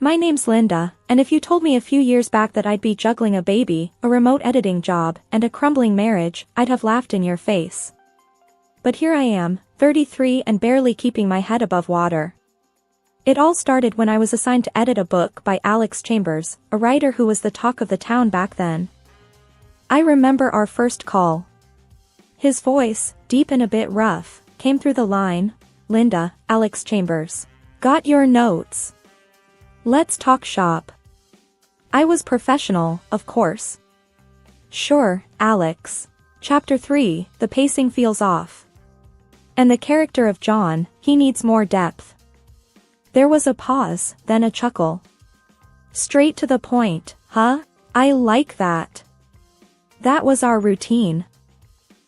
My name's Linda, and if you told me a few years back that I'd be juggling a baby, a remote editing job, and a crumbling marriage, I'd have laughed in your face. But here I am, 33 and barely keeping my head above water. It all started when I was assigned to edit a book by Alex Chambers, a writer who was the talk of the town back then. I remember our first call. His voice, deep and a bit rough, came through the line, "Linda, Alex Chambers. Got your notes? Let's talk shop." I was professional, of course. "Sure, Alex. Chapter 3, the pacing feels off. And the character of John, he needs more depth." There was a pause, then a chuckle. "Straight to the point, huh? I like that." That was our routine.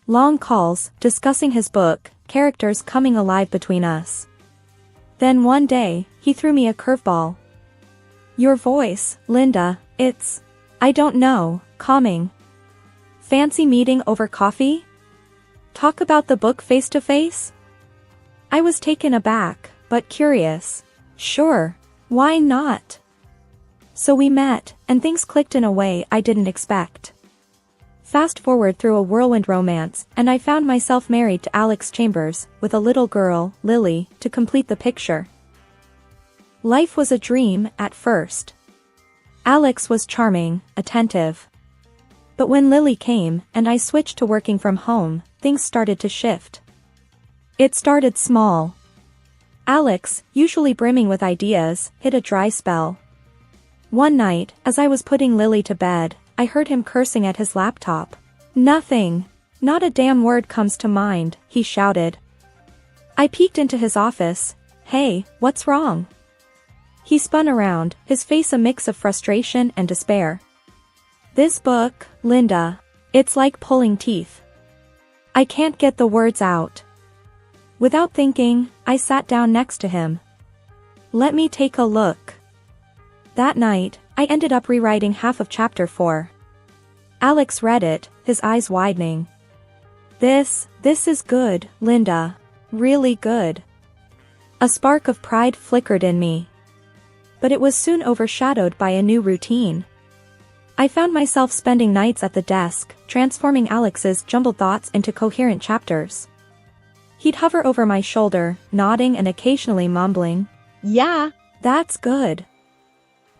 Long calls, discussing his book, characters coming alive between us. Then one day, he threw me a curveball. "Your voice, Linda, I don't know, calming. Fancy meeting over coffee? Talk about the book face to face?" I was taken aback, but curious. Sure, why not? So we met, and things clicked in a way I didn't expect. Fast forward through a whirlwind romance, and I found myself married to Alex Chambers, with a little girl, Lily, to complete the picture. Life was a dream, at first. Alex was charming, attentive. But when Lily came, and I switched to working from home, things started to shift. It started small. Alex, usually brimming with ideas, hit a dry spell. One night, as I was putting Lily to bed, I heard him cursing at his laptop. "Nothing. Not a damn word comes to mind," he shouted. I peeked into his office. "Hey, what's wrong?" He spun around, his face a mix of frustration and despair. "This book, Linda. It's like pulling teeth. I can't get the words out." Without thinking, I sat down next to him. "Let me take a look." That night, I ended up rewriting half of chapter 4. Alex read it, his eyes widening. This is good, Linda. Really good." A spark of pride flickered in me. But it was soon overshadowed by a new routine. I found myself spending nights at the desk, transforming Alex's jumbled thoughts into coherent chapters. He'd hover over my shoulder, nodding and occasionally mumbling, "Yeah, that's good."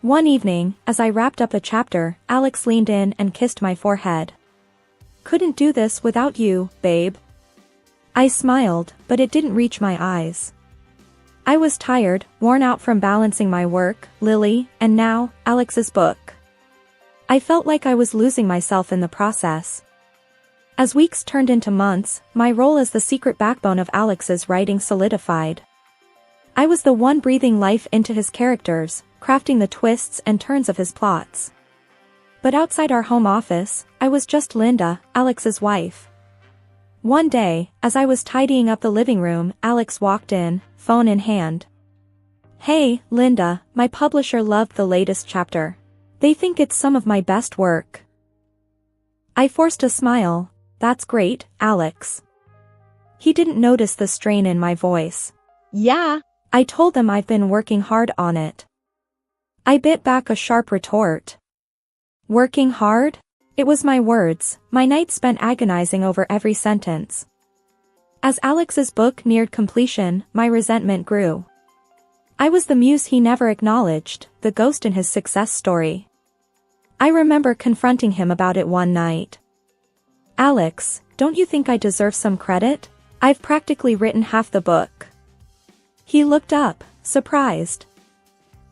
One evening, as I wrapped up a chapter, Alex leaned in and kissed my forehead. "Couldn't do this without you, babe." I smiled, but it didn't reach my eyes. I was tired, worn out from balancing my work, Lily, and now, Alex's book. I felt like I was losing myself in the process. As weeks turned into months, my role as the secret backbone of Alex's writing solidified. I was the one breathing life into his characters, crafting the twists and turns of his plots. But outside our home office, I was just Linda, Alex's wife. One day, as I was tidying up the living room, Alex walked in, phone in hand. "Hey, Linda, my publisher loved the latest chapter. They think it's some of my best work." I forced a smile. "That's great, Alex." He didn't notice the strain in my voice. "Yeah, I told them I've been working hard on it." I bit back a sharp retort. "Working hard?" It was my words, my nights spent agonizing over every sentence. As Alex's book neared completion, my resentment grew. I was the muse he never acknowledged, the ghost in his success story. I remember confronting him about it one night. "Alex, don't you think I deserve some credit? I've practically written half the book." He looked up, surprised.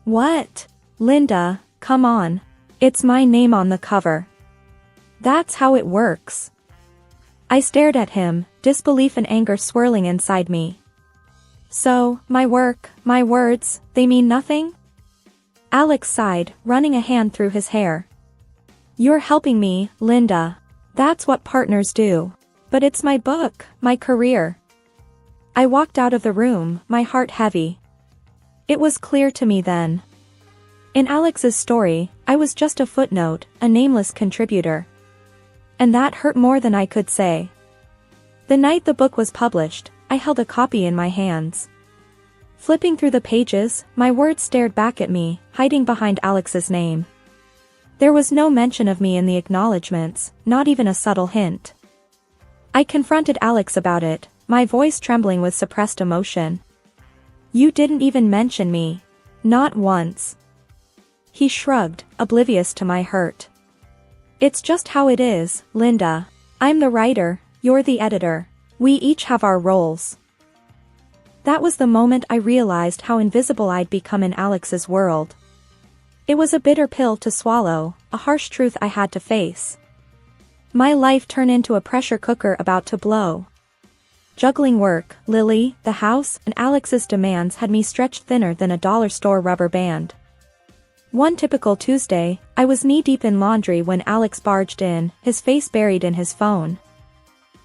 "What? Linda, come on. It's my name on the cover. That's how it works." I stared at him, disbelief and anger swirling inside me. "So, my work, my words, they mean nothing?" Alex sighed, running a hand through his hair. "You're helping me, Linda. That's what partners do. But it's my book, my career." I walked out of the room, my heart heavy. It was clear to me then. In Alex's story, I was just a footnote, a nameless contributor. And that hurt more than I could say. The night the book was published, I held a copy in my hands. Flipping through the pages, my words stared back at me, hiding behind Alex's name. There was no mention of me in the acknowledgements, not even a subtle hint. I confronted Alex about it, my voice trembling with suppressed emotion. You didn't even mention me. Not once. He shrugged, oblivious to my hurt. It's just how it is, Linda. I'm the writer, you're the editor. We each have our roles. That was the moment I realized how invisible I'd become in Alex's world. It was a bitter pill to swallow, a harsh truth I had to face. My life turned into a pressure cooker about to blow. Juggling work, Lily, the house, and Alex's demands had me stretched thinner than a dollar store rubber band. One typical Tuesday, I was knee-deep in laundry when Alex barged in, his face buried in his phone.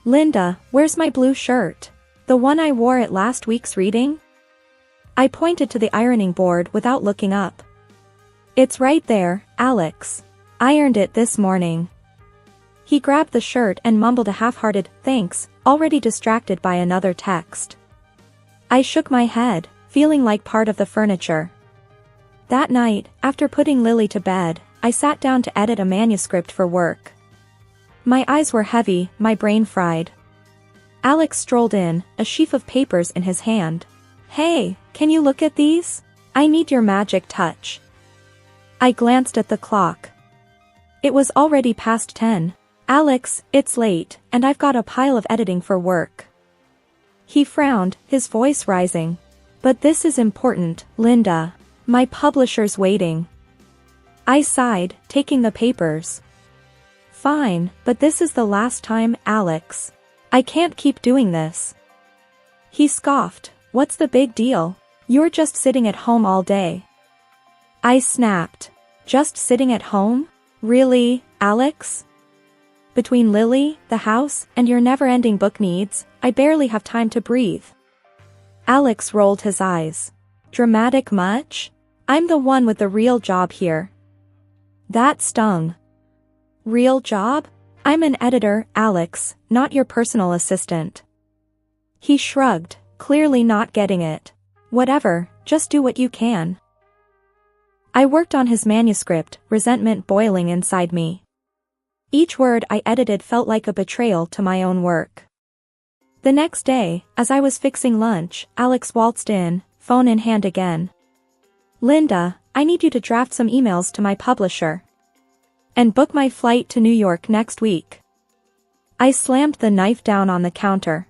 Linda, where's my blue shirt? The one I wore at last week's reading? I pointed to the ironing board without looking up. It's right there, Alex. Ironed it this morning. He grabbed the shirt and mumbled a half-hearted, thanks, already distracted by another text. I shook my head, feeling like part of the furniture. That night, after putting Lily to bed, I sat down to edit a manuscript for work. My eyes were heavy, my brain fried. Alex strolled in, a sheaf of papers in his hand. Hey, can you look at these? I need your magic touch. I glanced at the clock. It was already past 10. Alex, it's late, and I've got a pile of editing for work. He frowned, his voice rising. But this is important, Linda. My publisher's waiting. I sighed, taking the papers. Fine, but this is the last time, Alex. I can't keep doing this. He scoffed, what's the big deal? You're just sitting at home all day. I snapped. Just sitting at home? Really, Alex? Between Lily, the house, and your never-ending book needs, I barely have time to breathe. Alex rolled his eyes. Dramatic much? I'm the one with the real job here. That stung. Real job? I'm an editor, Alex, not your personal assistant. He shrugged, clearly not getting it. Whatever, just do what you can. I worked on his manuscript, resentment boiling inside me. Each word I edited felt like a betrayal to my own work. The next day, as I was fixing lunch, Alex waltzed in, phone in hand again. Linda, I need you to draft some emails to my publisher. And book my flight to New York next week. I slammed the knife down on the counter.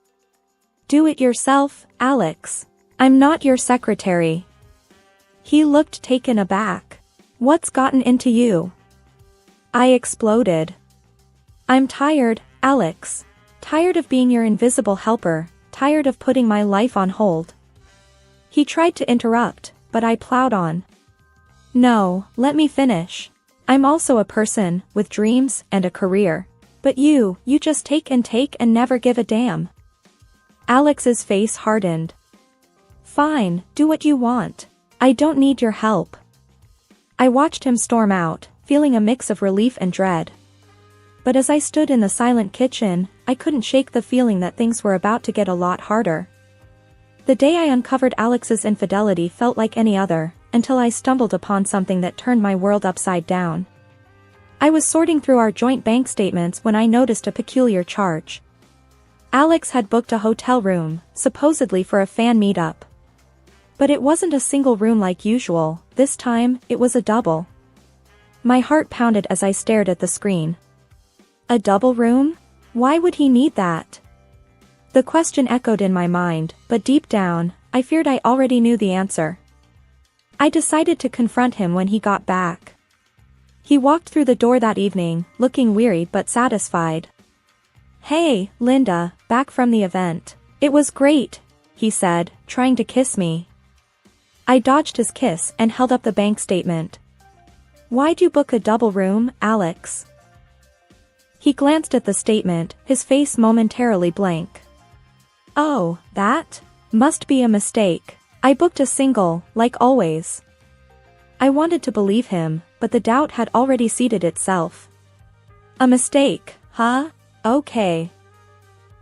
Do it yourself, Alex. I'm not your secretary. He looked taken aback. What's gotten into you? I exploded. I'm tired, Alex. Tired of being your invisible helper, tired of putting my life on hold. He tried to interrupt, but I plowed on. No, let me finish. I'm also a person, with dreams and a career. But you just take and never give a damn. Alex's face hardened. Fine, do what you want. I don't need your help. I watched him storm out, feeling a mix of relief and dread. But as I stood in the silent kitchen, I couldn't shake the feeling that things were about to get a lot harder. The day I uncovered Alex's infidelity felt like any other, until I stumbled upon something that turned my world upside down. I was sorting through our joint bank statements when I noticed a peculiar charge. Alex had booked a hotel room, supposedly for a fan meetup. But it wasn't a single room like usual, this time, it was a double. My heart pounded as I stared at the screen. A double room? Why would he need that? The question echoed in my mind, but deep down, I feared I already knew the answer. I decided to confront him when he got back. He walked through the door that evening, looking weary but satisfied. Hey, Linda, back from the event. It was great, he said, trying to kiss me. I dodged his kiss and held up the bank statement. Why'd you book a double room, Alex? He glanced at the statement, his face momentarily blank. Oh, that? Must be a mistake. I booked a single, like always. I wanted to believe him, but the doubt had already seated itself. A mistake, huh? Okay.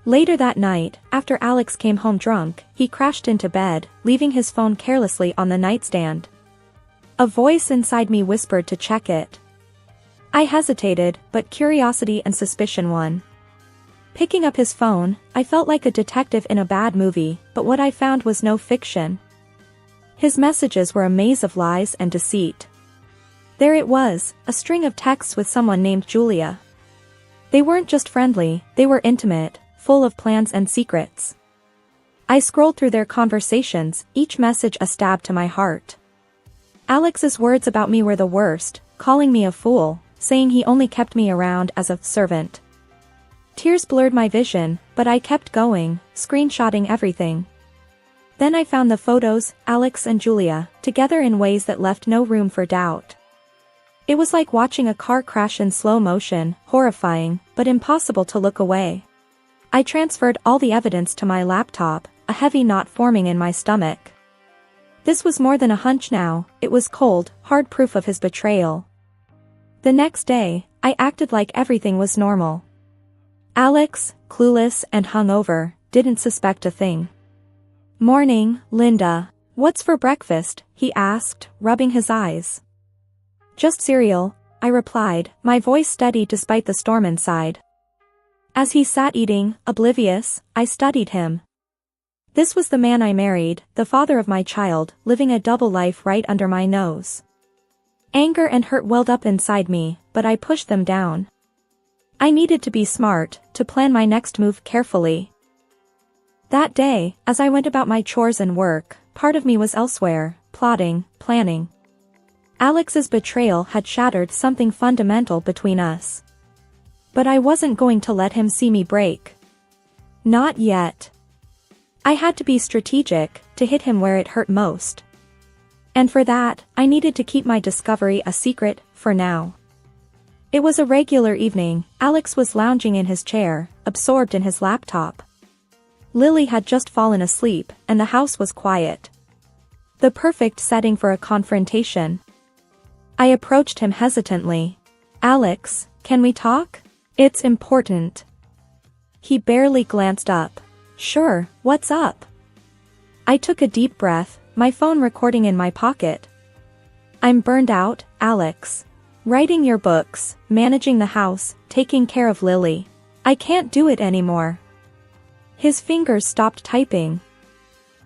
Later that night, after Alex came home drunk, he crashed into bed, leaving his phone carelessly on the nightstand. A voice inside me whispered to check it. I hesitated, but curiosity and suspicion won. Picking up his phone, I felt like a detective in a bad movie, but what I found was no fiction. His messages were a maze of lies and deceit. There it was, a string of texts with someone named Julia. They weren't just friendly, they were intimate, full of plans and secrets. I scrolled through their conversations, each message a stab to my heart. Alex's words about me were the worst, calling me a fool, saying he only kept me around as a servant. Tears blurred my vision, but I kept going, screenshotting everything. Then I found the photos, Alex and Julia, together in ways that left no room for doubt. It was like watching a car crash in slow motion, horrifying, but impossible to look away. I transferred all the evidence to my laptop, a heavy knot forming in my stomach. This was more than a hunch now, it was cold, hard proof of his betrayal. The next day, I acted like everything was normal. Alex, clueless and hungover, didn't suspect a thing. "Morning, Linda. What's for breakfast?" he asked, rubbing his eyes. "Just cereal," I replied, my voice steady despite the storm inside. As he sat eating, oblivious, I studied him. This was the man I married, the father of my child, living a double life right under my nose. Anger and hurt welled up inside me, but I pushed them down. I needed to be smart, to plan my next move carefully. That day, as I went about my chores and work, part of me was elsewhere, plotting, planning. Alex's betrayal had shattered something fundamental between us. But I wasn't going to let him see me break. Not yet. I had to be strategic, to hit him where it hurt most. And for that, I needed to keep my discovery a secret, for now. It was a regular evening, Alex was lounging in his chair, absorbed in his laptop. Lily had just fallen asleep, and the house was quiet. The perfect setting for a confrontation. I approached him hesitantly. "Alex, can we talk? It's important." He barely glanced up. "Sure, what's up?" I took a deep breath, my phone recording in my pocket. "I'm burned out, Alex. Writing your books, managing the house, taking care of Lily. I can't do it anymore." His fingers stopped typing.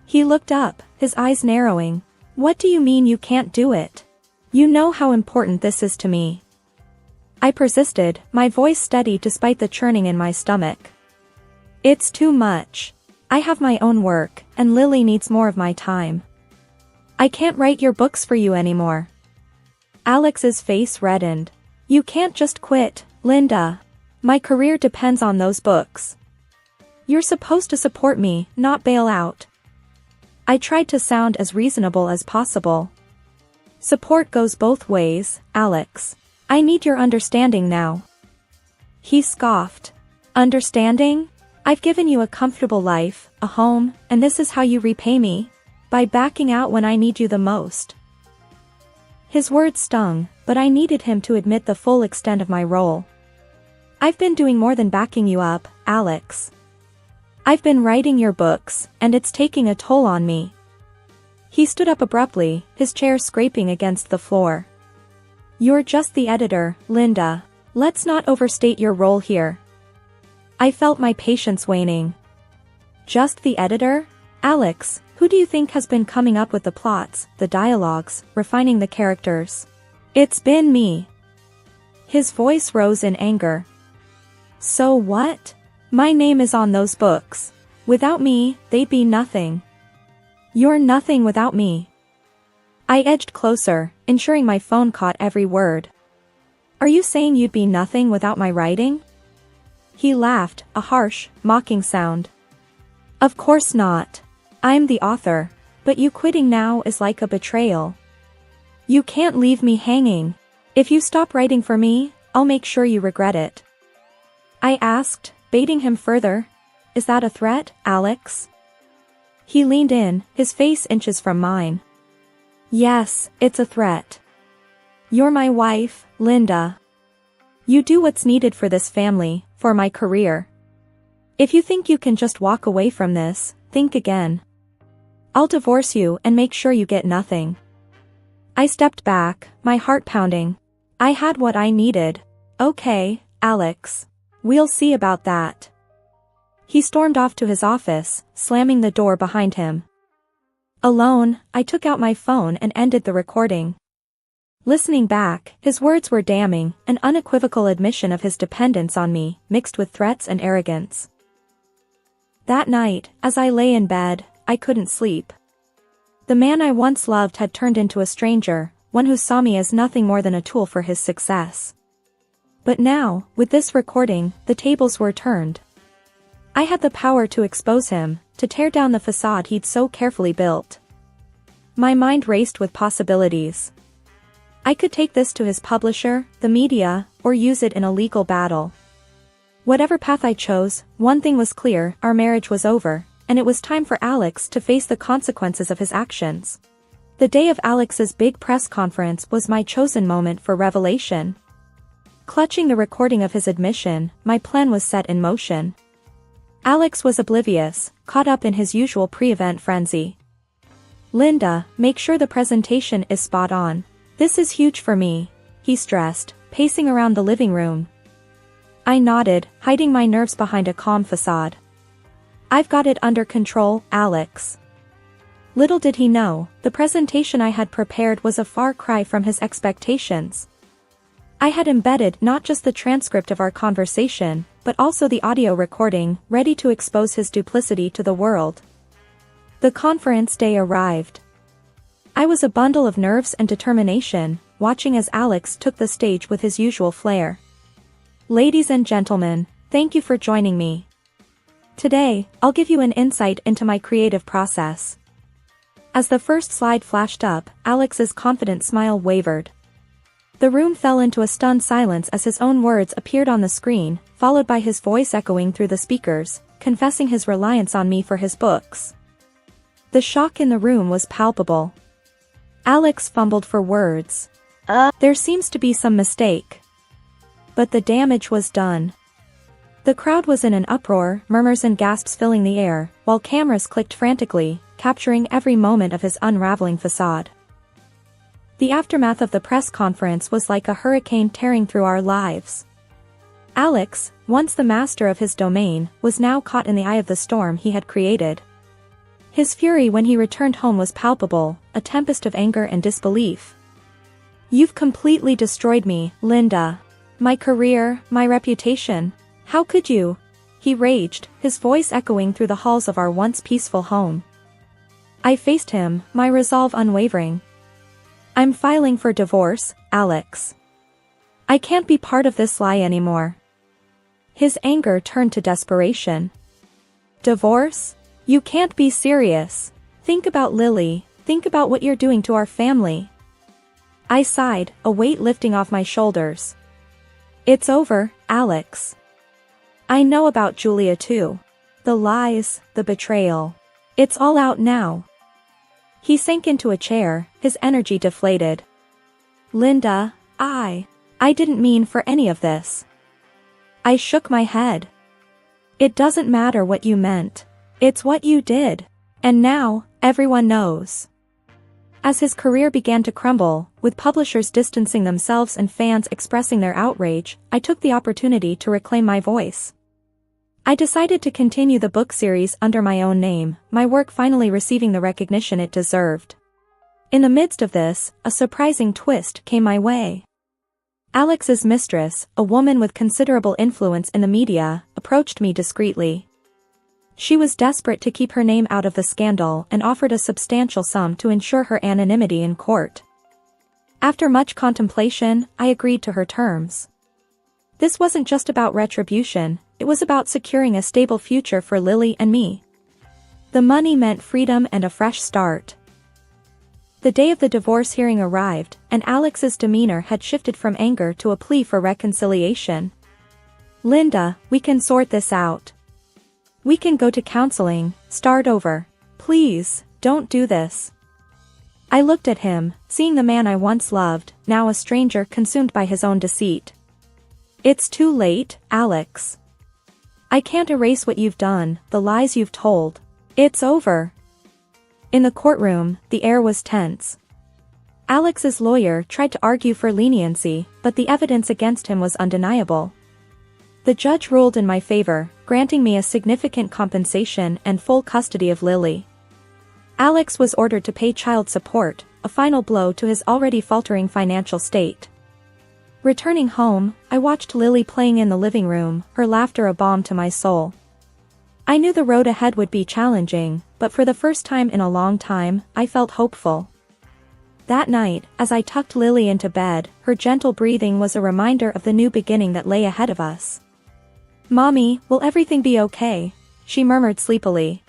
He looked up, his eyes narrowing. "What do you mean you can't do it? You know how important this is to me." I persisted, my voice steady despite the churning in my stomach. "It's too much. I have my own work, and Lily needs more of my time. I can't write your books for you anymore." Alex's face reddened. "You can't just quit, Linda. My career depends on those books. You're supposed to support me, not bail out." I tried to sound as reasonable as possible. "Support goes both ways, Alex. I need your understanding now." He scoffed. "Understanding? I've given you a comfortable life, a home, and this is how you repay me? By backing out when I need you the most." His words stung, but I needed him to admit the full extent of my role. "I've been doing more than backing you up, Alex. I've been writing your books, and it's taking a toll on me." He stood up abruptly, his chair scraping against the floor. "You're just the editor, Linda. Let's not overstate your role here." I felt my patience waning. "Just the editor? Alex, who do you think has been coming up with the plots, the dialogues, refining the characters?" "It's been me." His voice rose in anger. "So what? My name is on those books. Without me, they'd be nothing. You're nothing without me." I edged closer, ensuring my phone caught every word. "Are you saying you'd be nothing without my writing?" He laughed, a harsh, mocking sound. "Of course not. I'm the author, but you quitting now is like a betrayal. You can't leave me hanging. If you stop writing for me, I'll make sure you regret it." I asked, baiting him further. "Is that a threat, Alex?" He leaned in, his face inches from mine. "Yes, it's a threat. You're my wife, Linda. You do what's needed for this family, for my career. If you think you can just walk away from this, think again. I'll divorce you and make sure you get nothing. I stepped back, my heart pounding. I had what I needed. Okay, Alex. We'll see about that. He stormed off to his office, slamming the door behind him. Alone, I took out my phone and ended the recording. Listening back, his words were damning, an unequivocal admission of his dependence on me, mixed with threats and arrogance. That night, as I lay in bed, I couldn't sleep. The man I once loved had turned into a stranger, one who saw me as nothing more than a tool for his success. But now, with this recording, the tables were turned. I had the power to expose him, to tear down the facade he'd so carefully built. My mind raced with possibilities. I could take this to his publisher, the media, or use it in a legal battle. Whatever path I chose, one thing was clear: our marriage was over, and it was time for Alex to face the consequences of his actions. The day of Alex's big press conference was my chosen moment for revelation. Clutching the recording of his admission, my plan was set in motion. Alex was oblivious, caught up in his usual pre-event frenzy. "Linda, make sure the presentation is spot on. This is huge for me," he stressed, pacing around the living room. I nodded, hiding my nerves behind a calm facade. "I've got it under control, Alex." Little did he know, the presentation I had prepared was a far cry from his expectations. I had embedded not just the transcript of our conversation, but also the audio recording, ready to expose his duplicity to the world. The conference day arrived. I was a bundle of nerves and determination, watching as Alex took the stage with his usual flair. "Ladies and gentlemen, thank you for joining me. Today, I'll give you an insight into my creative process." As the first slide flashed up, Alex's confident smile wavered. The room fell into a stunned silence as his own words appeared on the screen, followed by his voice echoing through the speakers, confessing his reliance on me for his books. The shock in the room was palpable. Alex fumbled for words. There seems to be some mistake." But the damage was done. The crowd was in an uproar, murmurs and gasps filling the air, while cameras clicked frantically, capturing every moment of his unraveling facade. The aftermath of the press conference was like a hurricane tearing through our lives. Alex, once the master of his domain, was now caught in the eye of the storm he had created. His fury when he returned home was palpable, a tempest of anger and disbelief. "You've completely destroyed me, Linda. My career, my reputation. How could you?" he raged, his voice echoing through the halls of our once peaceful home. I faced him, my resolve unwavering. "I'm filing for divorce, Alex. I can't be part of this lie anymore." His anger turned to desperation. "Divorce? You can't be serious. Think about Lily, think about what you're doing to our family." I sighed, a weight lifting off my shoulders. "It's over, Alex. I know about Julia too. The lies, the betrayal. It's all out now." He sank into a chair, his energy deflated. "Linda, I didn't mean for any of this." I shook my head. "It doesn't matter what you meant. It's what you did. And now, everyone knows." As his career began to crumble, with publishers distancing themselves and fans expressing their outrage, I took the opportunity to reclaim my voice. I decided to continue the book series under my own name, my work finally receiving the recognition it deserved. In the midst of this, a surprising twist came my way. Alex's mistress, a woman with considerable influence in the media, approached me discreetly. She was desperate to keep her name out of the scandal and offered a substantial sum to ensure her anonymity in court. After much contemplation, I agreed to her terms. This wasn't just about retribution, it was about securing a stable future for Lily and me. The money meant freedom and a fresh start. The day of the divorce hearing arrived, and Alex's demeanor had shifted from anger to a plea for reconciliation. "Linda, we can sort this out. We can go to counseling, start over. Please, don't do this." I looked at him, seeing the man I once loved, now a stranger consumed by his own deceit. "It's too late, Alex. I can't erase what you've done, the lies you've told. It's over. In the courtroom, the air was tense. Alex's lawyer tried to argue for leniency, but the evidence against him was undeniable. The judge ruled in my favor, granting me a significant compensation and full custody of Lily. Alex was ordered to pay child support, a final blow to his already faltering financial state. Returning home, I watched Lily playing in the living room, her laughter a balm to my soul. I knew the road ahead would be challenging, but for the first time in a long time, I felt hopeful. That night, as I tucked Lily into bed, her gentle breathing was a reminder of the new beginning that lay ahead of us. "Mommy, will everything be okay?" she murmured sleepily.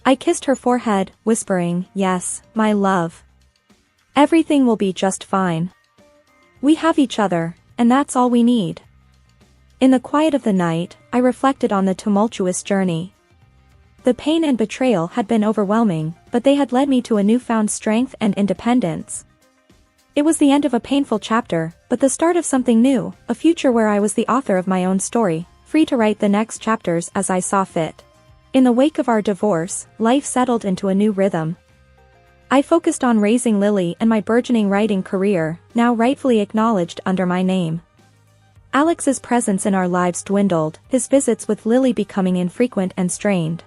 I kissed her forehead, whispering, "Yes, my love. Everything will be just fine. We have each other, and that's all we need." In the quiet of the night, I reflected on the tumultuous journey. The pain and betrayal had been overwhelming, but they had led me to a newfound strength and independence. It was the end of a painful chapter, but the start of something new, a future where I was the author of my own story, free to write the next chapters as I saw fit. In the wake of our divorce, life settled into a new rhythm. I focused on raising Lily and my burgeoning writing career, now rightfully acknowledged under my name. Alex's presence in our lives dwindled, his visits with Lily becoming infrequent and strained.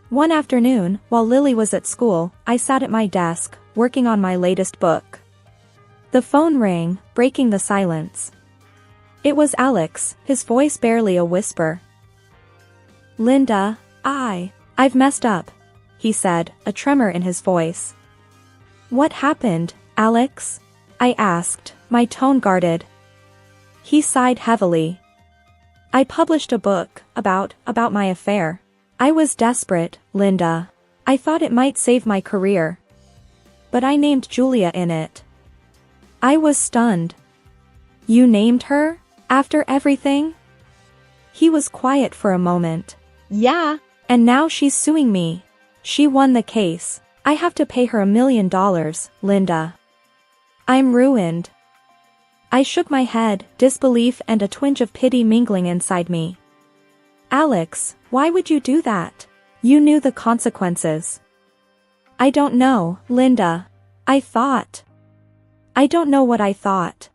One afternoon, while Lily was at school, I sat at my desk, working on my latest book. The phone rang, breaking the silence. It was Alex, his voice barely a whisper. "Linda, I've messed up," he said, a tremor in his voice. "What happened, Alex?" I asked, my tone guarded. He sighed heavily. "I published a book about my affair. I was desperate, Linda. I thought it might save my career. But I named Julia in it." I was stunned. "You named her? After everything?" He was quiet for a moment. "Yeah, and now she's suing me. She won the case. I have to pay her $1 million, Linda. I'm ruined." I shook my head, disbelief and a twinge of pity mingling inside me. "Alex, why would you do that? You knew the consequences." "I don't know, Linda. I don't know what I thought."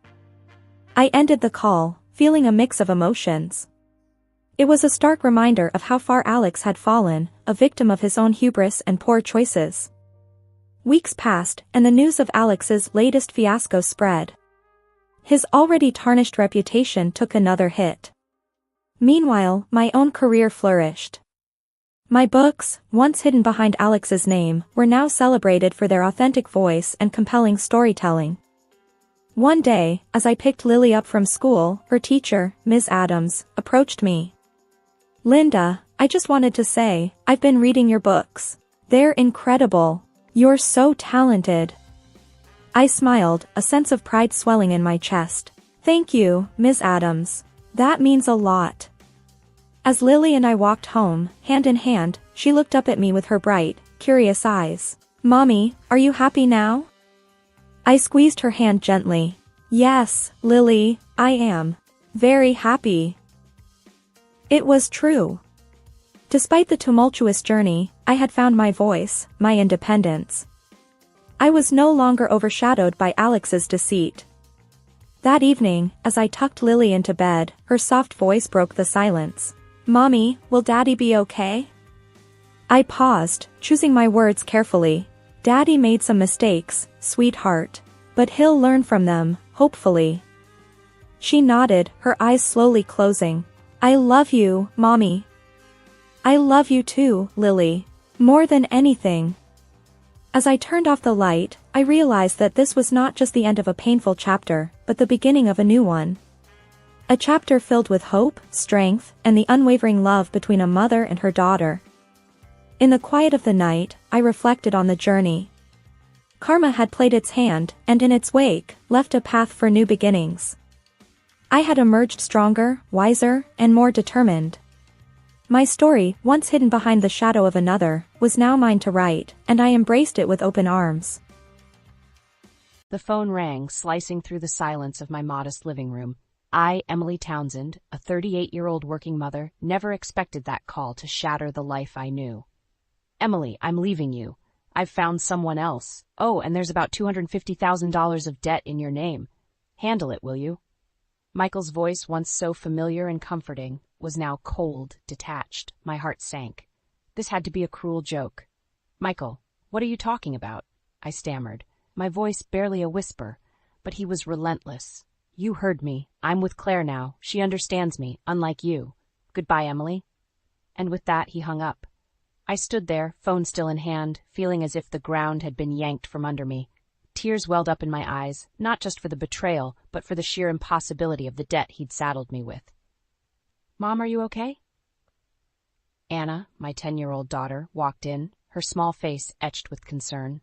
I ended the call, feeling a mix of emotions. It was a stark reminder of how far Alex had fallen, a victim of his own hubris and poor choices. Weeks passed, and the news of Alex's latest fiasco spread. His already tarnished reputation took another hit. Meanwhile, my own career flourished. My books, once hidden behind Alex's name, were now celebrated for their authentic voice and compelling storytelling. One day, as I picked Lily up from school, her teacher, Ms. Adams, approached me. "Linda, I just wanted to say, I've been reading your books. They're incredible. You're so talented." I smiled, a sense of pride swelling in my chest. "Thank you, Ms. Adams. That means a lot." As Lily and I walked home, hand in hand, she looked up at me with her bright, curious eyes. "Mommy, are you happy now?" I squeezed her hand gently. "Yes, Lily, I am. Very happy." It was true. Despite the tumultuous journey, I had found my voice, my independence. I was no longer overshadowed by Alex's deceit. That evening, as I tucked Lily into bed, her soft voice broke the silence. "Mommy, will Daddy be okay?" I paused, choosing my words carefully. "Daddy made some mistakes, sweetheart. But he'll learn from them, hopefully." She nodded, her eyes slowly closing. "I love you, Mommy." "I love you too, Lily. More than anything." As I turned off the light, I realized that this was not just the end of a painful chapter, but the beginning of a new one. A chapter filled with hope, strength, and the unwavering love between a mother and her daughter. In the quiet of the night, I reflected on the journey. Karma had played its hand, and in its wake, left a path for new beginnings. I had emerged stronger, wiser, and more determined. My story, once hidden behind the shadow of another, was now mine to write, and I embraced it with open arms. The phone rang, slicing through the silence of my modest living room. I, Emily Townsend, a 38-year-old working mother, never expected that call to shatter the life I knew. Emily, I'm leaving you. I've found someone else. Oh, and there's about $250,000 of debt in your name. Handle it, will you? Michael's voice, once so familiar and comforting, was now cold, detached. My heart sank. This had to be a cruel joke. Michael, what are you talking about? I stammered, my voice barely a whisper, but he was relentless. You heard me. I'm with Claire now. She understands me, unlike you. Goodbye, Emily. And with that, he hung up. I stood there, phone still in hand, feeling as if the ground had been yanked from under me. Tears welled up in my eyes, not just for the betrayal, but for the sheer impossibility of the debt he'd saddled me with. Mom, are you okay? Anna, my 10-year-old daughter, walked in, her small face etched with concern.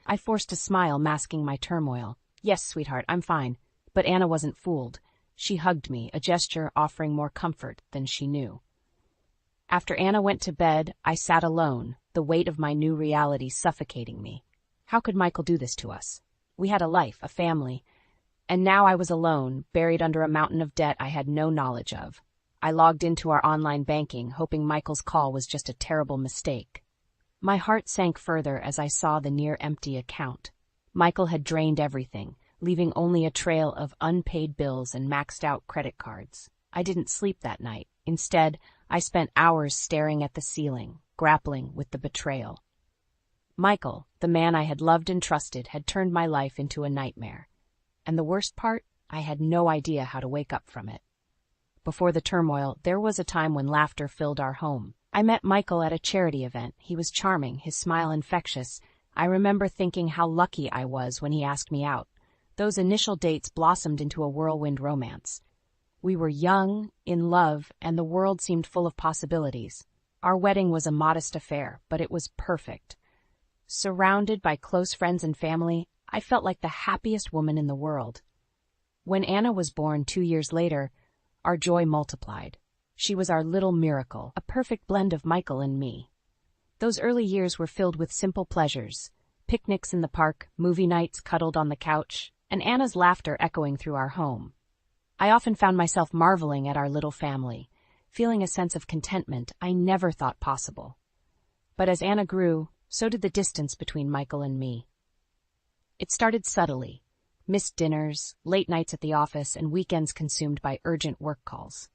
I forced a smile masking my turmoil. Yes, sweetheart, I'm fine. But Anna wasn't fooled. She hugged me, a gesture offering more comfort than she knew. After Anna went to bed, I sat alone, the weight of my new reality suffocating me. How could Michael do this to us? We had a life, a family. And now I was alone, buried under a mountain of debt I had no knowledge of. I logged into our online banking, hoping Michael's call was just a terrible mistake. My heart sank further as I saw the near-empty account. Michael had drained everything, leaving only a trail of unpaid bills and maxed-out credit cards. I didn't sleep that night. Instead, I spent hours staring at the ceiling, grappling with the betrayal. Michael, the man I had loved and trusted, had turned my life into a nightmare. And the worst part, I had no idea how to wake up from it. Before the turmoil, there was a time when laughter filled our home. I met Michael at a charity event. He was charming, his smile infectious. I remember thinking how lucky I was when he asked me out. Those initial dates blossomed into a whirlwind romance. We were young, in love, and the world seemed full of possibilities. Our wedding was a modest affair, but it was perfect. Surrounded by close friends and family, I felt like the happiest woman in the world. When Anna was born 2 years later, our joy multiplied. She was our little miracle, a perfect blend of Michael and me. Those early years were filled with simple pleasures, picnics in the park, movie nights cuddled on the couch, and Anna's laughter echoing through our home. I often found myself marveling at our little family, feeling a sense of contentment I never thought possible. But as Anna grew, so did the distance between Michael and me. It started subtly, missed dinners, late nights at the office, and weekends consumed by urgent work calls.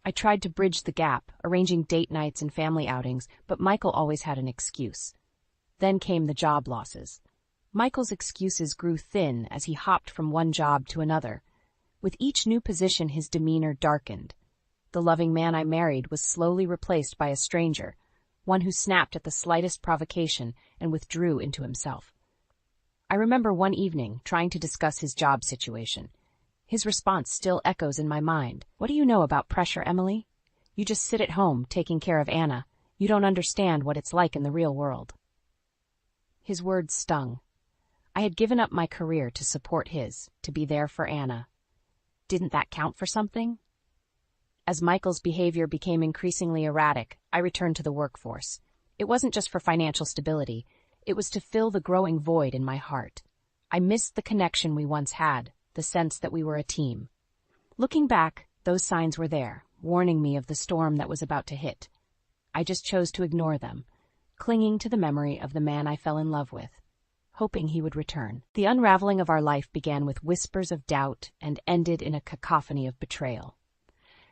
I tried to bridge the gap, arranging date nights and family outings, but Michael always had an excuse. Then came the job losses. Michael's excuses grew thin as he hopped from one job to another. With each new position, his demeanor darkened. The loving man I married was slowly replaced by a stranger, one who snapped at the slightest provocation and withdrew into himself. I remember one evening trying to discuss his job situation. His response still echoes in my mind. What do you know about pressure, Emily? You just sit at home taking care of Anna. You don't understand what it's like in the real world. His words stung. I had given up my career to support his, to be there for Anna. Didn't that count for something? As Michael's behavior became increasingly erratic, I returned to the workforce. It wasn't just for financial stability. It was to fill the growing void in my heart. I missed the connection we once had, the sense that we were a team. Looking back, those signs were there, warning me of the storm that was about to hit. I just chose to ignore them, clinging to the memory of the man I fell in love with, hoping he would return. The unraveling of our life began with whispers of doubt and ended in a cacophony of betrayal.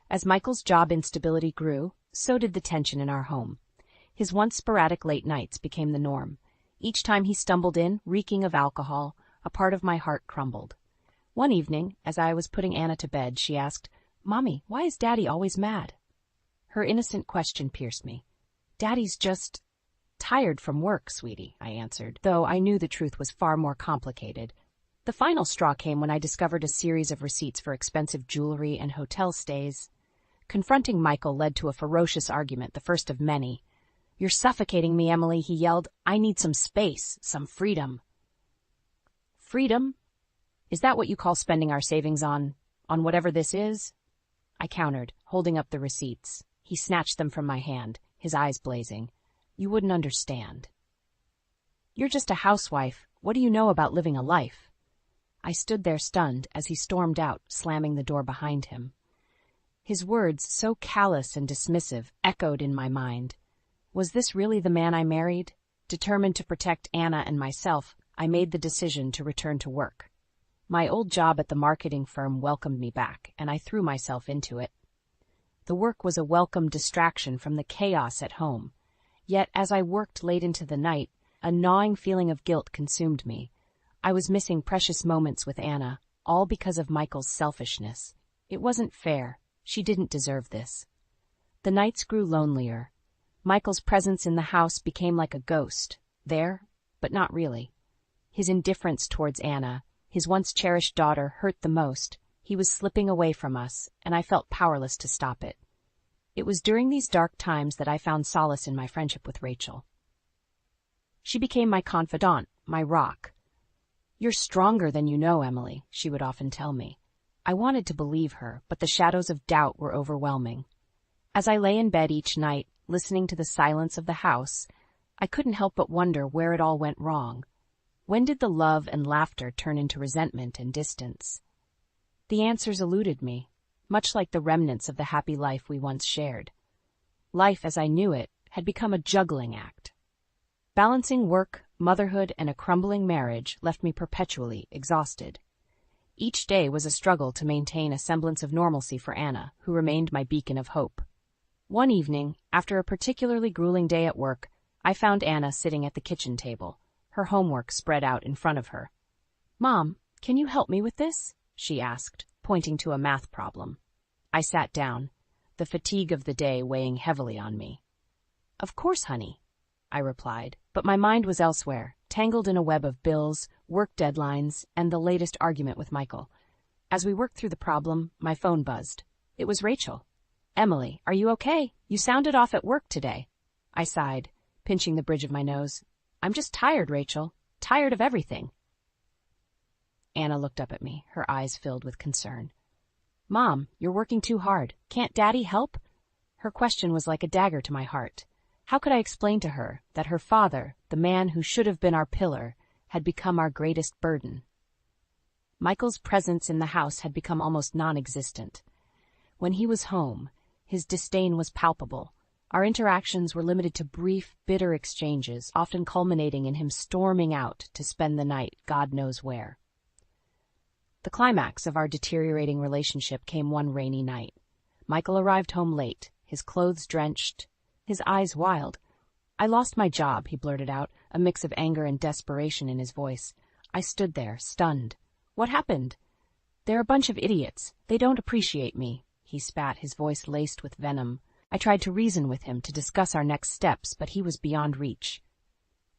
As Michael's job instability grew, so did the tension in our home. His once sporadic late nights became the norm. Each time he stumbled in, reeking of alcohol, a part of my heart crumbled. One evening, as I was putting Anna to bed, she asked, "Mommy, why is Daddy always mad?" Her innocent question pierced me. "Daddy's just tired from work, sweetie," I answered, though I knew the truth was far more complicated. The final straw came when I discovered a series of receipts for expensive jewelry and hotel stays. Confronting Michael led to a ferocious argument, the first of many. "You're suffocating me, Emily," he yelled. "I need some space, some freedom." Freedom? Is that what you call spending our savings on whatever this is? I countered, holding up the receipts. He snatched them from my hand, his eyes blazing. "You wouldn't understand. You're just a housewife. What do you know about living a life?" I stood there stunned as he stormed out, slamming the door behind him. His words, so callous and dismissive, echoed in my mind. Was this really the man I married? Determined to protect Anna and myself, I made the decision to return to work. My old job at the marketing firm welcomed me back, and I threw myself into it. The work was a welcome distraction from the chaos at home. Yet, as I worked late into the night, a gnawing feeling of guilt consumed me. I was missing precious moments with Anna, all because of Michael's selfishness. It wasn't fair. She didn't deserve this. The nights grew lonelier. Michael's presence in the house became like a ghost, there, but not really. His indifference towards Anna, his once cherished daughter, hurt the most. He was slipping away from us, and I felt powerless to stop it. It was during these dark times that I found solace in my friendship with Rachel. She became my confidant, my rock. "You're stronger than you know, Emily," she would often tell me. I wanted to believe her, but the shadows of doubt were overwhelming. As I lay in bed each night, listening to the silence of the house, I couldn't help but wonder where it all went wrong. When did the love and laughter turn into resentment and distance? The answers eluded me, much like the remnants of the happy life we once shared. Life, as I knew it, had become a juggling act. Balancing work, motherhood, and a crumbling marriage left me perpetually exhausted. Each day was a struggle to maintain a semblance of normalcy for Anna, who remained my beacon of hope. One evening, after a particularly grueling day at work, I found Anna sitting at the kitchen table, her homework spread out in front of her. "Mom, can you help me with this?" she asked, pointing to a math problem. I sat down, the fatigue of the day weighing heavily on me. "Of course, honey," I replied, but my mind was elsewhere, tangled in a web of bills, work deadlines, and the latest argument with Michael. As we worked through the problem, my phone buzzed. It was Rachel. "Emily, are you okay? You sounded off at work today." I sighed, pinching the bridge of my nose. "I'm just tired, Rachel. Tired of everything." Anna looked up at me, her eyes filled with concern. "Mom, you're working too hard. Can't Daddy help?" Her question was like a dagger to my heart. How could I explain to her that her father, the man who should have been our pillar, had become our greatest burden? Michael's presence in the house had become almost non-existent. When he was home, his disdain was palpable. Our interactions were limited to brief, bitter exchanges, often culminating in him storming out to spend the night God knows where. The climax of our deteriorating relationship came one rainy night. Michael arrived home late, his clothes drenched, his eyes wild. "I lost my job," he blurted out, a mix of anger and desperation in his voice. I stood there, stunned. "What happened?" "They're a bunch of idiots. They don't appreciate me," he spat, his voice laced with venom. I tried to reason with him, to discuss our next steps, but he was beyond reach.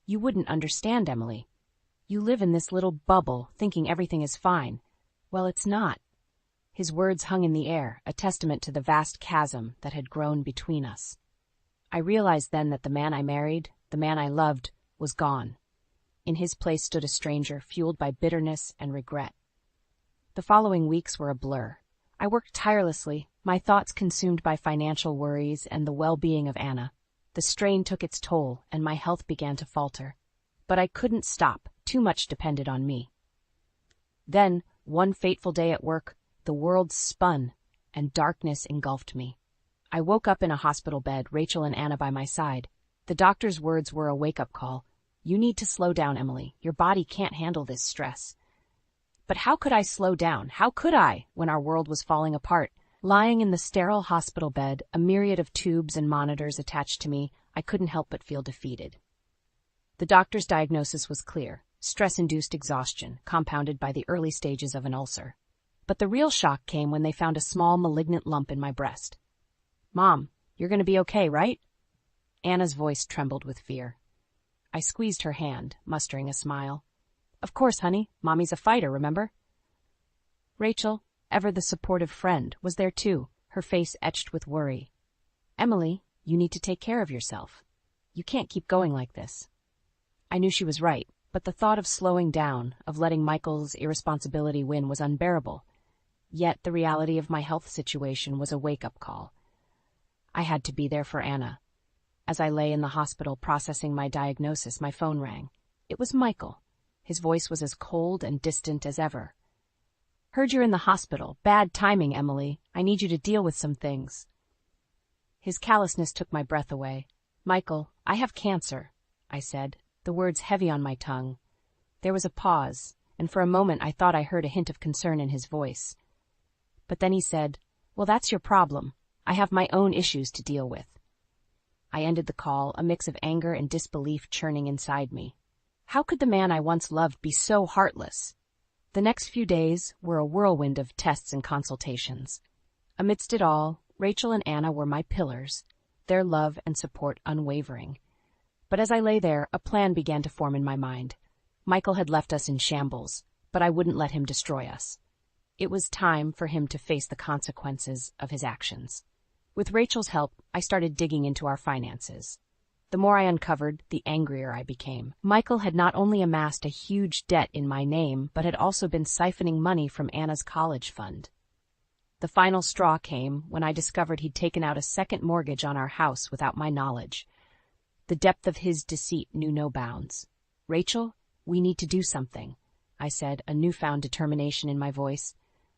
"You wouldn't understand, Emily. You live in this little bubble, thinking everything is fine. Well, it's not." His words hung in the air, a testament to the vast chasm that had grown between us. I realized then that the man I married, the man I loved, was gone. In his place stood a stranger, fueled by bitterness and regret. The following weeks were a blur. I worked tirelessly, my thoughts consumed by financial worries and the well-being of Anna. The strain took its toll, and my health began to falter. But I couldn't stop. Too much depended on me. Then, one fateful day at work, the world spun, and darkness engulfed me. I woke up in a hospital bed, Rachel and Anna by my side. The doctor's words were a wake-up call. "You need to slow down, Emily. Your body can't handle this stress." But how could I slow down? How could I, when our world was falling apart? Lying in the sterile hospital bed, a myriad of tubes and monitors attached to me, I couldn't help but feel defeated. The doctor's diagnosis was clear: stress-induced exhaustion, compounded by the early stages of an ulcer. But the real shock came when they found a small malignant lump in my breast. "Mom, you're going to be okay, right?" Anna's voice trembled with fear. I squeezed her hand, mustering a smile. "Of course, honey. Mommy's a fighter, remember?" Rachel, ever the supportive friend, was there too, her face etched with worry. "Emily, you need to take care of yourself. You can't keep going like this." I knew she was right, but the thought of slowing down, of letting Michael's irresponsibility win, was unbearable. Yet the reality of my health situation was a wake-up call. I had to be there for Anna. As I lay in the hospital processing my diagnosis, my phone rang. It was Michael. His voice was as cold and distant as ever. Heard you're in the hospital. Bad timing, Emily. I need you to deal with some things. His callousness took my breath away. Michael, I have cancer, I said, the words heavy on my tongue. There was a pause, and for a moment I thought I heard a hint of concern in his voice. But then he said, well, that's your problem. I have my own issues to deal with. I ended the call, a mix of anger and disbelief churning inside me. How could the man I once loved be so heartless? The next few days were a whirlwind of tests and consultations. Amidst it all, Rachel and Anna were my pillars, their love and support unwavering. But as I lay there, a plan began to form in my mind. Michael had left us in shambles, but I wouldn't let him destroy us. It was time for him to face the consequences of his actions. With Rachel's help, I started digging into our finances. The more I uncovered, the angrier I became. Michael had not only amassed a huge debt in my name, but had also been siphoning money from Anna's college fund. The final straw came when I discovered he'd taken out a second mortgage on our house without my knowledge. The depth of his deceit knew no bounds. Rachel, we need to do something, I said, a newfound determination in my voice.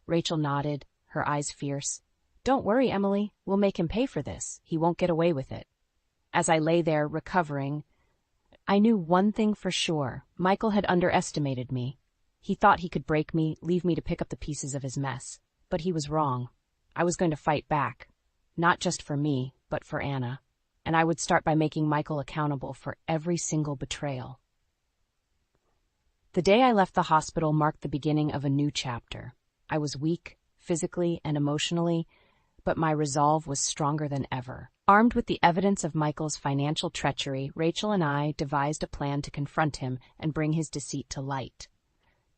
Rachel nodded, her eyes fierce. Don't worry, Emily. We'll make him pay for this. He won't get away with it. As I lay there, recovering, I knew one thing for sure. Michael had underestimated me. He thought he could break me, leave me to pick up the pieces of his mess. But he was wrong. I was going to fight back. Not just for me, but for Anna. And I would start by making Michael accountable for every single betrayal. The day I left the hospital marked the beginning of a new chapter. I was weak, physically and emotionally, but my resolve was stronger than ever. Armed with the evidence of Michael's financial treachery, Rachel and I devised a plan to confront him and bring his deceit to light.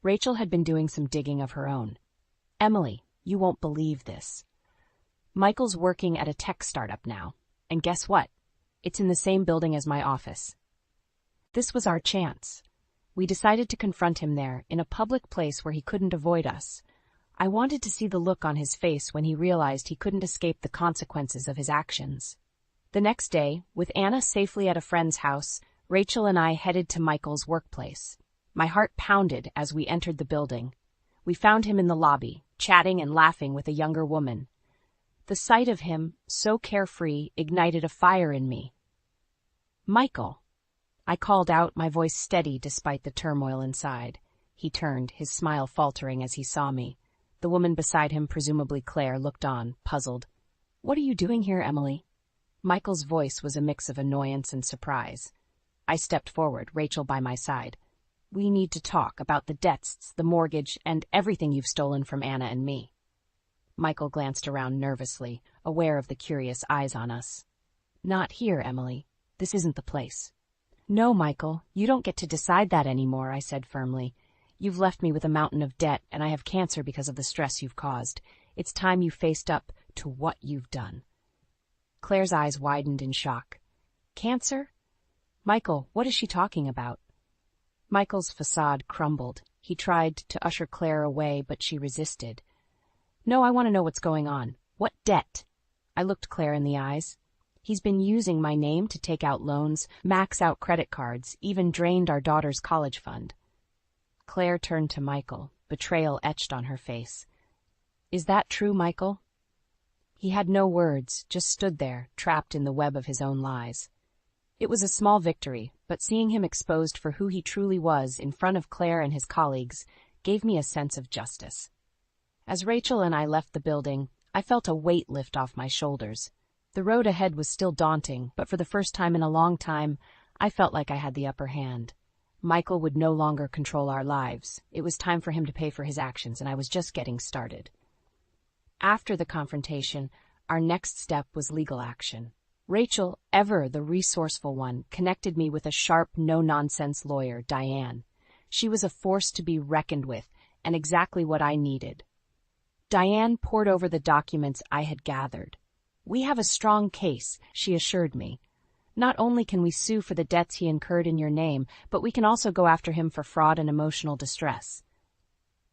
Rachel had been doing some digging of her own. Emily, you won't believe this. Michael's working at a tech startup now, and guess what? It's in the same building as my office. This was our chance. We decided to confront him there, in a public place where he couldn't avoid us. I wanted to see the look on his face when he realized he couldn't escape the consequences of his actions. The next day, with Anna safely at a friend's house, Rachel and I headed to Michael's workplace. My heart pounded as we entered the building. We found him in the lobby, chatting and laughing with a younger woman. The sight of him, so carefree, ignited a fire in me. Michael! I called out, my voice steady despite the turmoil inside. He turned, his smile faltering as he saw me. The woman beside him, presumably Claire, looked on, puzzled. What are you doing here, Emily? Michael's voice was a mix of annoyance and surprise. I stepped forward, Rachel by my side. We need to talk about the debts, the mortgage, and everything you've stolen from Anna and me. Michael glanced around nervously, aware of the curious eyes on us. Not here, Emily. This isn't the place. No, Michael, you don't get to decide that anymore, I said firmly. You've left me with a mountain of debt, and I have cancer because of the stress you've caused. It's time you faced up to what you've done. Claire's eyes widened in shock. Cancer? Michael, what is she talking about? Michael's facade crumbled. He tried to usher Claire away, but she resisted. No, I want to know what's going on. What debt? I looked Claire in the eyes. He's been using my name to take out loans, max out credit cards, even drained our daughter's college fund. Claire turned to Michael, betrayal etched on her face. Is that true, Michael? He had no words, just stood there, trapped in the web of his own lies. It was a small victory, but seeing him exposed for who he truly was in front of Claire and his colleagues gave me a sense of justice. As Rachel and I left the building, I felt a weight lift off my shoulders. The road ahead was still daunting, but for the first time in a long time, I felt like I had the upper hand. Michael would no longer control our lives. It was time for him to pay for his actions, and I was just getting started. After the confrontation, our next step was legal action. Rachel, ever the resourceful one, connected me with a sharp, no-nonsense lawyer, Diane. She was a force to be reckoned with, and exactly what I needed. Diane pored over the documents I had gathered. We have a strong case, she assured me. Not only can we sue for the debts he incurred in your name, but we can also go after him for fraud and emotional distress.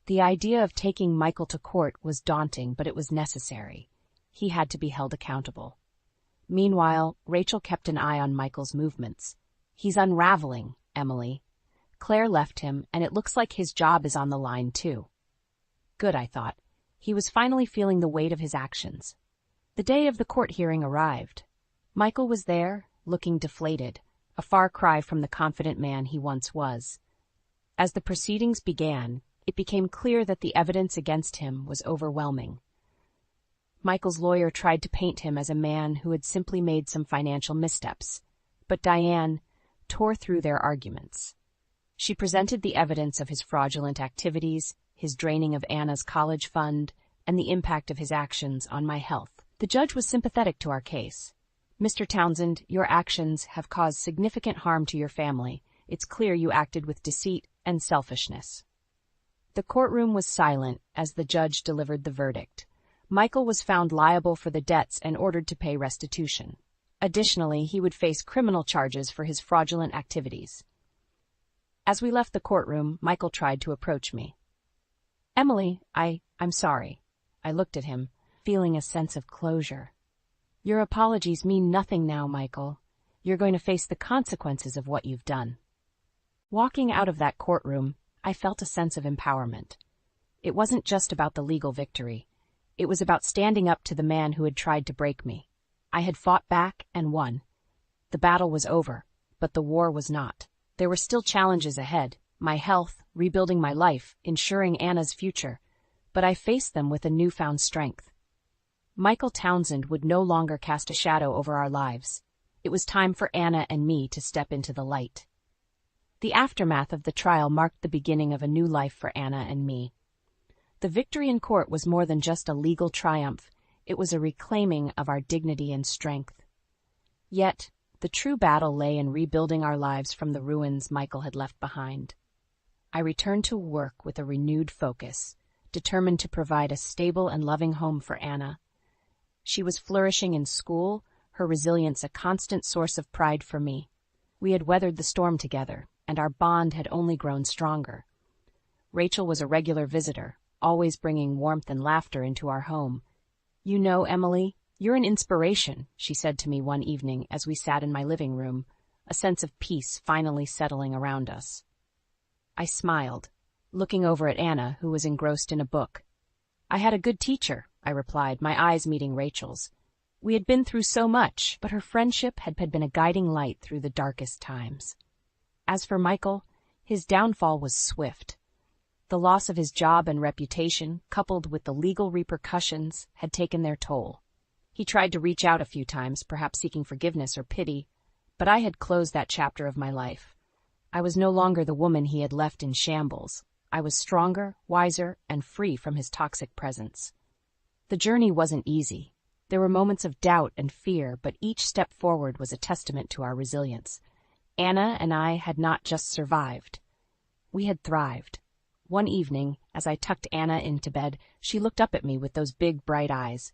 The idea of taking Michael to court was daunting, but it was necessary. He had to be held accountable. Meanwhile, Rachel kept an eye on Michael's movements. He's unraveling, Emily. Claire left him, and it looks like his job is on the line too. Good, I thought. He was finally feeling the weight of his actions. The day of the court hearing arrived. Michael was there, looking deflated, a far cry from the confident man he once was. As the proceedings began, it became clear that the evidence against him was overwhelming. Michael's lawyer tried to paint him as a man who had simply made some financial missteps, but Diane tore through their arguments. She presented the evidence of his fraudulent activities, his draining of Anna's college fund, and the impact of his actions on my health. The judge was sympathetic to our case. "Mr. Townsend, your actions have caused significant harm to your family. It's clear you acted with deceit and selfishness." The courtroom was silent as the judge delivered the verdict. Michael was found liable for the debts and ordered to pay restitution. Additionally, he would face criminal charges for his fraudulent activities. As we left the courtroom, Michael tried to approach me. "Emily, I'm sorry." I looked at him, feeling a sense of closure. "Your apologies mean nothing now, Michael. You're going to face the consequences of what you've done." Walking out of that courtroom, I felt a sense of empowerment. It wasn't just about the legal victory. It was about standing up to the man who had tried to break me. I had fought back and won. The battle was over, but the war was not. There were still challenges ahead: my health, rebuilding my life, ensuring Anna's future. But I faced them with a newfound strength. Michael Townsend would no longer cast a shadow over our lives. It was time for Anna and me to step into the light. The aftermath of the trial marked the beginning of a new life for Anna and me. The victory in court was more than just a legal triumph. It was a reclaiming of our dignity and strength. Yet, the true battle lay in rebuilding our lives from the ruins Michael had left behind. I returned to work with a renewed focus, determined to provide a stable and loving home for Anna. She was flourishing in school, her resilience a constant source of pride for me. We had weathered the storm together, and our bond had only grown stronger. Rachel was a regular visitor, always bringing warmth and laughter into our home. "You know, Emily, you're an inspiration," she said to me one evening as we sat in my living room, a sense of peace finally settling around us. I smiled, looking over at Anna, who was engrossed in a book. "I had a good teacher," I replied, my eyes meeting Rachel's. We had been through so much, but her friendship had been a guiding light through the darkest times. As for Michael, his downfall was swift. The loss of his job and reputation, coupled with the legal repercussions, had taken their toll. He tried to reach out a few times, perhaps seeking forgiveness or pity, but I had closed that chapter of my life. I was no longer the woman he had left in shambles. I was stronger, wiser, and free from his toxic presence. The journey wasn't easy. There were moments of doubt and fear, but each step forward was a testament to our resilience. Anna and I had not just survived. We had thrived. One evening, as I tucked Anna into bed, she looked up at me with those big, bright eyes.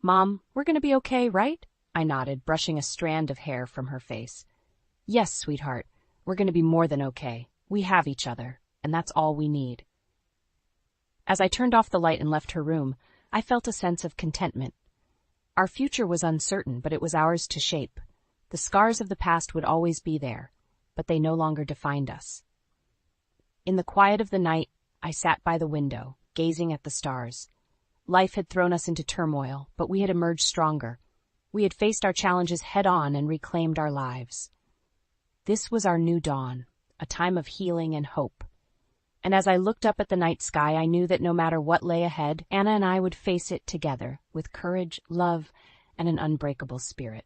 "Mom, we're going to be okay, right?" I nodded, brushing a strand of hair from her face. "Yes, sweetheart, we're going to be more than okay. We have each other, and that's all we need." As I turned off the light and left her room, I felt a sense of contentment. Our future was uncertain, but it was ours to shape. The scars of the past would always be there, but they no longer defined us. In the quiet of the night, I sat by the window, gazing at the stars. Life had thrown us into turmoil, but we had emerged stronger. We had faced our challenges head-on and reclaimed our lives. This was our new dawn, a time of healing and hope. And as I looked up at the night sky, I knew that no matter what lay ahead, Anna and I would face it together, with courage, love, and an unbreakable spirit.